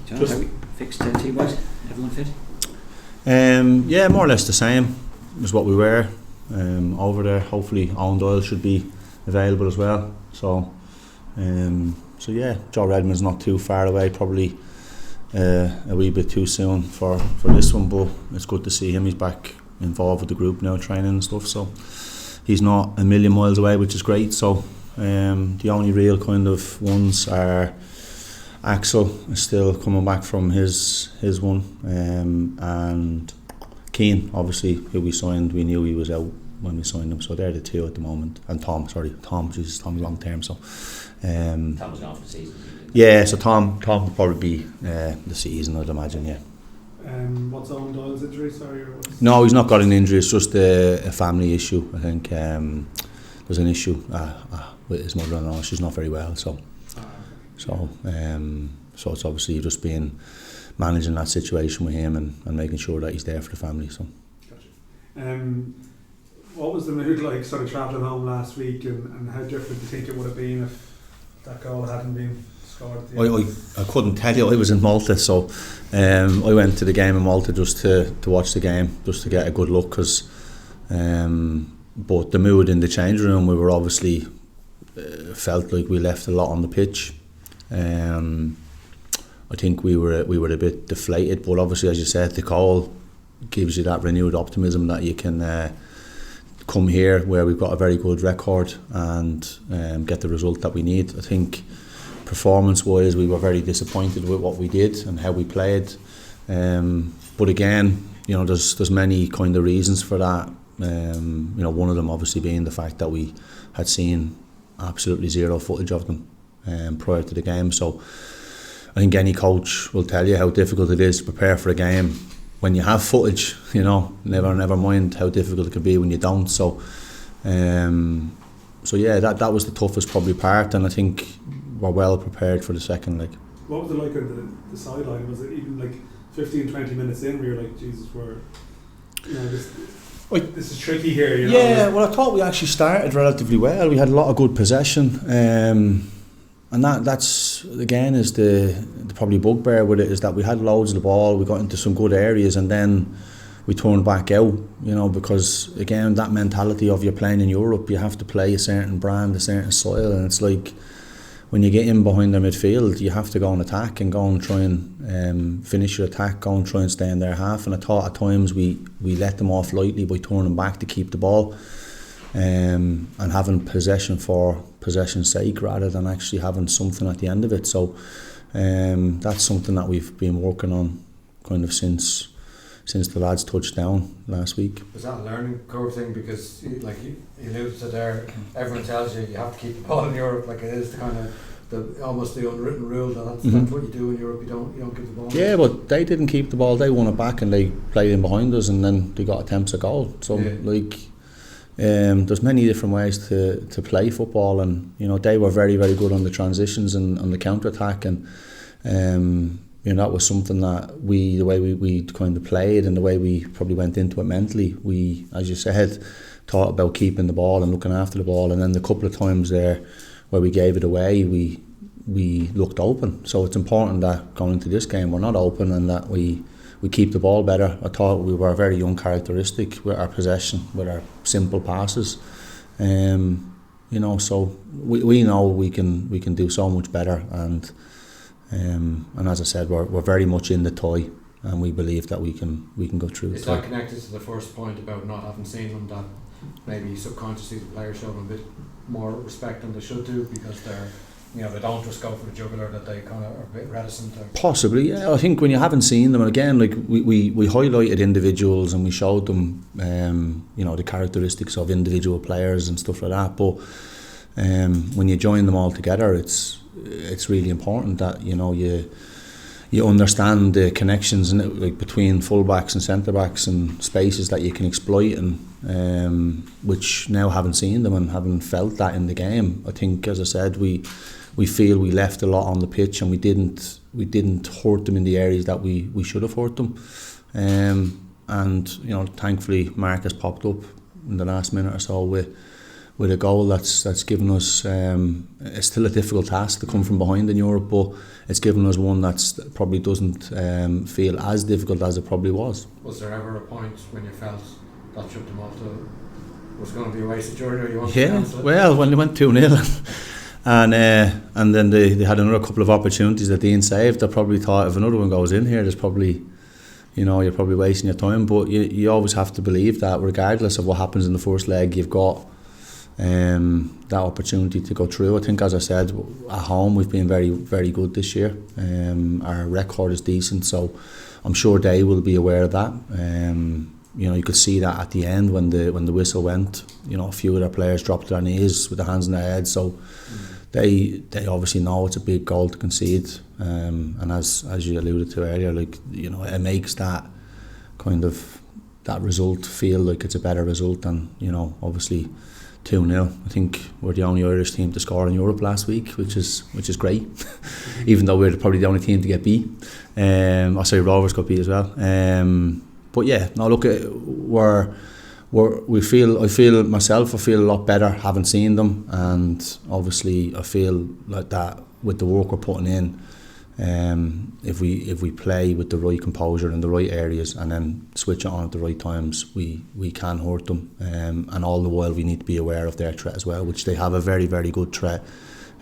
John, how we fixed team-wise? Everyone fit? Yeah, more or less the same as what we were over there. Hopefully Owen Doyle should be available as well. So yeah, Joe Redmond's not too far away, probably a wee bit too soon for this one, but it's good to see him. He's back involved with the group now, training and stuff, so he's not a million miles away, which is great. So the only real kind of ones are Axel is still coming back from his one, and Keane, obviously, who we signed. We knew he was out when we signed him, so they're the two at the moment. And Tom's long term. So Tom was gone for the season. Yeah, so Tom will probably be the season, I'd imagine. Yeah. What's Owen Doyle's injury? Sorry, or what's... No, he's not got an injury. It's just a family issue. I think there's an issue with his mother-in-law. She's not very well, so it's obviously just being managing that situation with him and making sure that he's there for the family. So. Gotcha. What was the mood like, sort of travelling home last week, and how different do you think it would have been if that goal hadn't been scored at the end? I couldn't tell you. I was in Malta, so I went to the game in Malta just to watch the game, just to get a good look. But the mood in the change room, we were obviously felt like we left a lot on the pitch. I think we were a bit deflated, but obviously, as you said, the goal gives you that renewed optimism that you can come here where we've got a very good record and get the result that we need. I think performance-wise, we were very disappointed with what we did and how we played. But again, there's many kind of reasons for that. One of them obviously being the fact that we had seen absolutely zero footage of them prior to the game. So I think any coach will tell you how difficult it is to prepare for a game when you have footage. Never mind how difficult it can be when you don't. So yeah, that was the toughest probably part, and I think we're well prepared for the second leg. What was it like on the sideline? Was it even like 15-20 minutes in where you're like, Jesus, this is tricky here? Yeah, well, I thought we actually started relatively well. We had a lot of good possession, and that's again is the probably bugbear with it, is that we had loads of the ball, we got into some good areas, and then we turned back out, because again, that mentality of you're playing in Europe, you have to play a certain brand, a certain style, and it's like when you get in behind their midfield, you have to go and attack and go and try and finish your attack, go and try and stay in their half. And I thought at times we let them off lightly by turning back to keep the ball and having possession for possession's sake rather than actually having something at the end of it. So that's something that we've been working on kind of since the lads touched down last week. Was that a learning curve thing? Because like you alluded to there, everyone tells you have to keep the ball in Europe, like it is the kind of almost the unwritten rule that that's what you do in Europe. You don't give the ball. Yeah, but they didn't keep the ball. They won it back and they played in behind us, and then they got attempts at goal. So there's many different ways to play football, and they were very, very good on the transitions and on the counter attack, and that was something that the way we kind of played and the way we probably went into it mentally, we, as you said, thought about keeping the ball and looking after the ball, and then the couple of times there where we gave it away, we looked open. So it's important that going into this game we're not open and that we keep the ball better. I thought we were very uncharacteristic with our possession, with our simple passes. So we know we can do so much better, and as I said, we're very much in the tie, and we believe that we can go through. Is that connected to the first point about not having seen them, that maybe subconsciously the players show them a bit more respect than they should do because they don't just go for the jugular, that they kind of are a bit reticent? Possibly, yeah. I think when you haven't seen them, and again, like we highlighted individuals and we showed them, the characteristics of individual players and stuff like that. But when you join them all together, it's really important that you understand the connections between fullbacks and centre backs and spaces that you can exploit, and which now haven't seen them and haven't felt that in the game. I think, as I said, we feel we left a lot on the pitch, and we didn't hurt them in the areas that we should have hurt them. And thankfully Marcus popped up in the last minute or so with with a goal that's given us. It's still a difficult task to come from behind in Europe, but it's given us one that probably doesn't feel as difficult as it probably was. Was there ever a point when you felt that trip to Malta was going to be a wasted journey, or you wanted to Yeah, cancel it? well, when they went 2-0 and then they had another couple of opportunities that Dean saved, I probably thought if another one goes in here, there's probably, you're probably wasting your time. But you always have to believe that regardless of what happens in the first leg, you've got that opportunity to go through. I think, as I said, at home we've been very, very good this year. Our record is decent, so I'm sure they will be aware of that. You could see that at the end when the whistle went. A few of their players dropped to their knees with their hands in their heads. So they obviously know it's a big goal to concede. And as you alluded to earlier, it makes that kind of that result feel like it's a better result than obviously 2-0. I think we're the only Irish team to score in Europe last week, which is great. Even though we're probably the only team to get beat. Rovers got beat as well. But yeah, no, look, I feel a lot better having seen them, and obviously I feel like that with the work we're putting in. If we play with the right composure in the right areas and then switch it on at the right times, we can hurt them. And all the while we need to be aware of their threat as well, which they have a very, very good threat.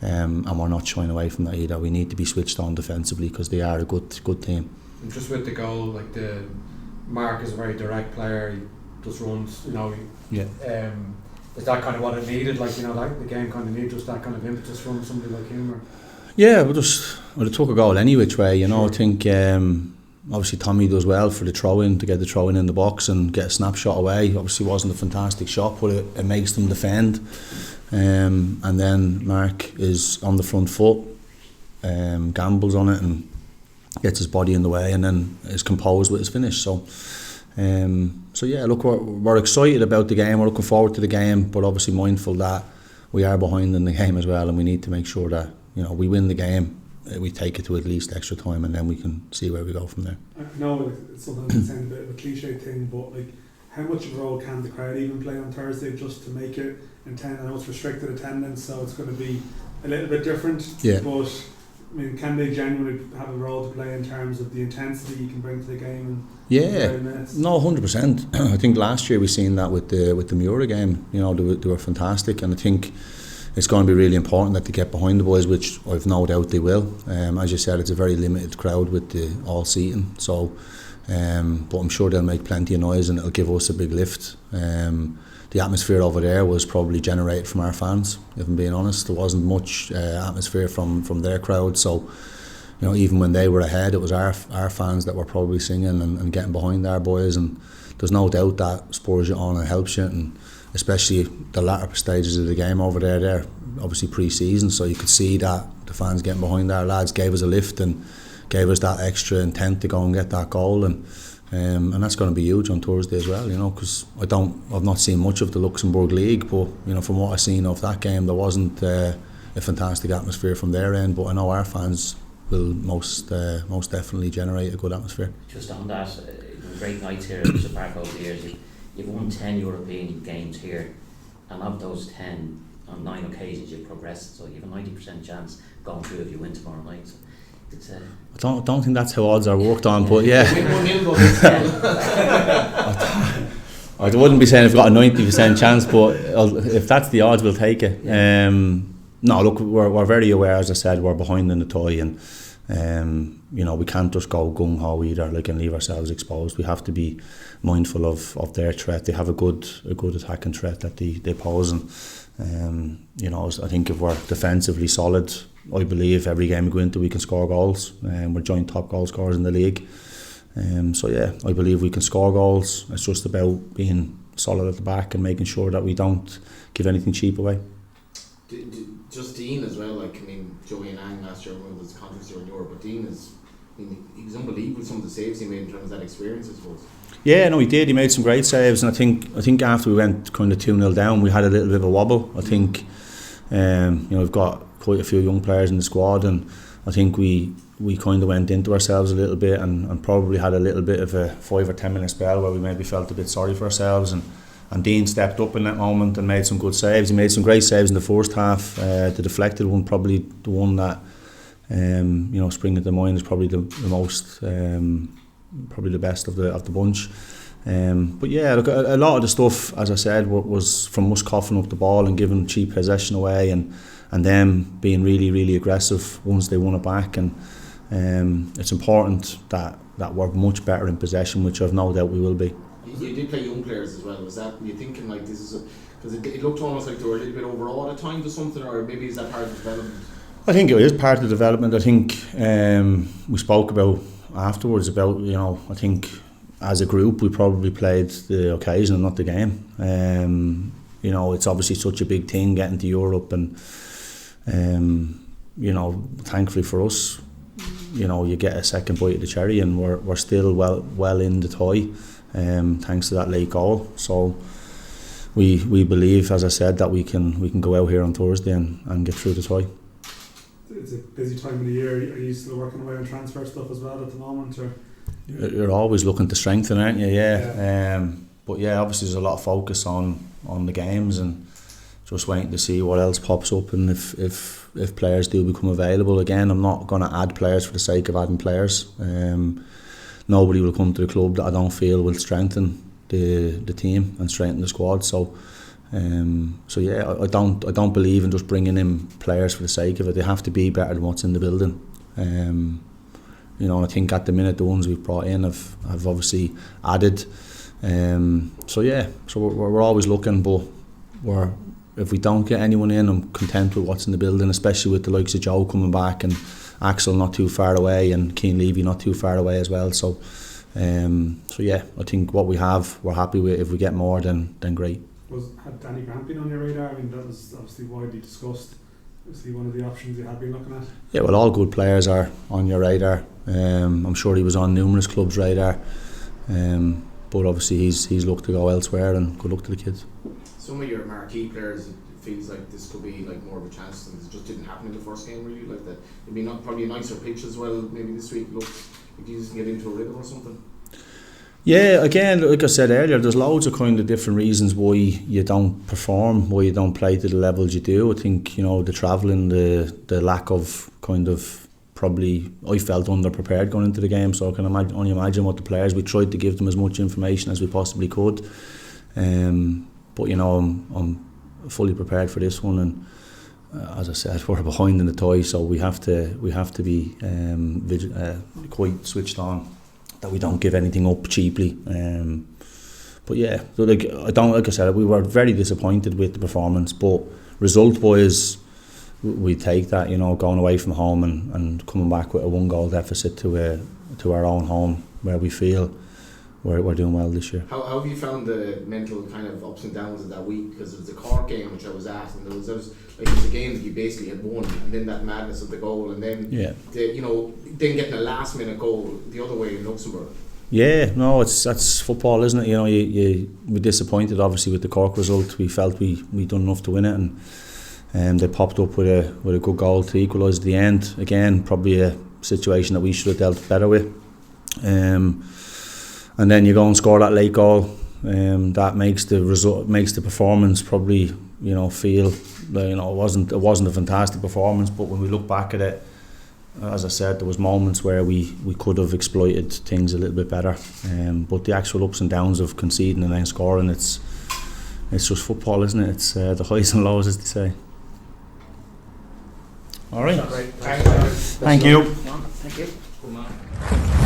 And we're not shying away from that either. We need to be switched on defensively because they are a good team. And just with the goal, like the Mark is a very direct player. He just runs, Yeah. Is that kind of what it needed? Like the game kind of needed just that kind of impetus from somebody like him, or? Yeah, it took a goal any which way. Sure. I think obviously Tommy does well for the throw-in, to get the throw-in in the box and get a snapshot away. Obviously it wasn't a fantastic shot, but it makes them defend. And then Mark is on the front foot, gambles on it and gets his body in the way, and then is composed with his finish. So yeah, look, we're excited about the game. We're looking forward to the game, but obviously mindful that we are behind in the game as well, and we need to make sure that we win the game, we take it to at least extra time, and then we can see where we go from there. I know it's sometimes it sounds a bit of a cliche thing, but how much of a role can the crowd even play on Thursday just to make it intense? I know it's restricted attendance, so it's going to be a little bit different. Yeah. But can they genuinely have a role to play in terms of the intensity you can bring to the game? Yeah, no, 100%. I think last year we seen that with the 𝗣𝗥𝗘 game. They were fantastic, and I think it's going to be really important that they get behind the boys, which I've no doubt they will. As you said, it's a very limited crowd with the all seating, so but I'm sure they'll make plenty of noise and it'll give us a big lift. The atmosphere over there was probably generated from our fans, if I'm being honest. There wasn't much atmosphere from their crowd, so even when they were ahead, it was our fans that were probably singing and getting behind our boys, and there's no doubt that spurs you on and helps you, and especially the latter stages of the game over there. They're obviously pre-season, so you could see that the fans getting behind our lads gave us a lift and gave us that extra intent to go and get that goal, and that's going to be huge on Thursday as well. Because I've not seen much of the Luxembourg League, but from what I've seen of that game, there wasn't a fantastic atmosphere from their end. But I know our fans will most definitely generate a good atmosphere. Just on that, great nights here at Richmond Park over the years. You've won 10 European games here, and of those 10, on 9 occasions you've progressed, so you have a 90% chance going through if you win tomorrow night. So it's I don't think that's how odds are worked on, but yeah. I wouldn't be saying we've got a 90% chance, but if that's the odds, we'll take it. Yeah. No, look, we're very aware, as I said, we're behind in the toy, and we can't just go gung-ho either, and leave ourselves exposed. We have to be mindful of their threat. They have a good attacking threat that they pose, and I think if we're defensively solid, I believe every game we go into we can score goals. We're joint top goal scorers in the league. So yeah, I believe we can score goals. It's just about being solid at the back and making sure that we don't give anything cheap away. Just Dean as well, Joey and Ang last year won this conference year in Europe, but Dean he was unbelievable, some of the saves he made in terms of that experience, I suppose. Yeah, no, he did. He made some great saves, and I think after we went kind of 2-0 down, we had a little bit of a wobble. I think we've got quite a few young players in the squad, and I think we kind of went into ourselves a little bit and probably had a little bit of a 5 or 10 minute spell where we maybe felt a bit sorry for ourselves, and Dean stepped up in that moment and made some good saves. He made some great saves in the first half. The deflected one, probably the one that springing to mind, is probably the most, probably the best of the bunch. But yeah, look, a lot of the stuff, as I said, was from us coughing up the ball and giving cheap possession away, and them being really, really aggressive once they won it back. And it's important that we're much better in possession, which I've no doubt we will be. You did play young players as well. Was that, were you thinking like this is because it looked almost like they were a little bit overawed at times or something, or maybe is that part of the development? I think it is part of the development. I think we spoke about afterwards about, I think as a group we probably played the occasion and not the game. It's obviously such a big thing getting to Europe, and thankfully for us, you get a second bite of the cherry, and we're still well in the tie, thanks to that late goal. So we believe, as I said, that we can go out here on Thursday and get through the tie. It's a busy time of the year. Are you still working away on transfer stuff as well at the moment, or? You're always looking to strengthen, aren't you? Yeah. But yeah, obviously there's a lot of focus on the games, and just waiting to see what else pops up, and if players do become available. Again, I'm not going to add players for the sake of adding players. Nobody will come to the club that I don't feel will strengthen the team and strengthen the squad. So yeah, I don't believe in just bringing in players for the sake of it. They have to be better than what's in the building. And I think at the minute the ones we've brought in have obviously added. So we're always looking, but if we don't get anyone in, I'm content with what's in the building, especially with the likes of Joe coming back and Axel not too far away, and Cian Levy not too far away as well. So yeah, I think what we have, we're happy with. If we get more, then great. Had Danny Grant been on your radar? I mean, that was obviously widely discussed. Obviously one of the options you have been looking at. Yeah, well, all good players are on your radar. I'm sure he was on numerous clubs' radar. But obviously he's looked to go elsewhere, and good luck to the kids. Some of your marquee players, it feels like this could be like more of a chance, and it just didn't happen in the first game really. Like that, it'd be probably a nicer pitch as well. Maybe this week looks like you just can get into a rhythm or something. Yeah, again, like I said earlier, there's loads of kind of different reasons why you don't perform, why you don't play to the levels you do. I think, the travelling, the lack of kind of, probably I felt underprepared going into the game, so I can only imagine what the players, we tried to give them as much information as we possibly could. But I'm fully prepared for this one, and as I said, we're behind in the tie, so we have to be quite switched on, that we don't give anything up cheaply. But yeah, so like I said, we were very disappointed with the performance, but result wise, we take that, going away from home and coming back with a 1-goal deficit to our own home, where we feel we're doing well this year. How have you found the mental kind of ups and downs of that week? Because it was the Cork game which I was at, and it was a game that you basically had won, and then that madness of the goal, and then then getting a last minute goal the other way in Luxembourg. Yeah, no, that's football, isn't it? We're disappointed obviously with the Cork result. We felt we done enough to win it, and they popped up with a good goal to equalise at the end. Again, probably a situation that we should have dealt better with. And then you go and score that late goal. That makes the performance probably feel like, it wasn't a fantastic performance. But when we look back at it, as I said, there was moments where we could have exploited things a little bit better. But the actual ups and downs of conceding and then scoring, it's just football, isn't it? It's the highs and lows, as they say. All right. Thank you. Thank you. Thank you. Good man.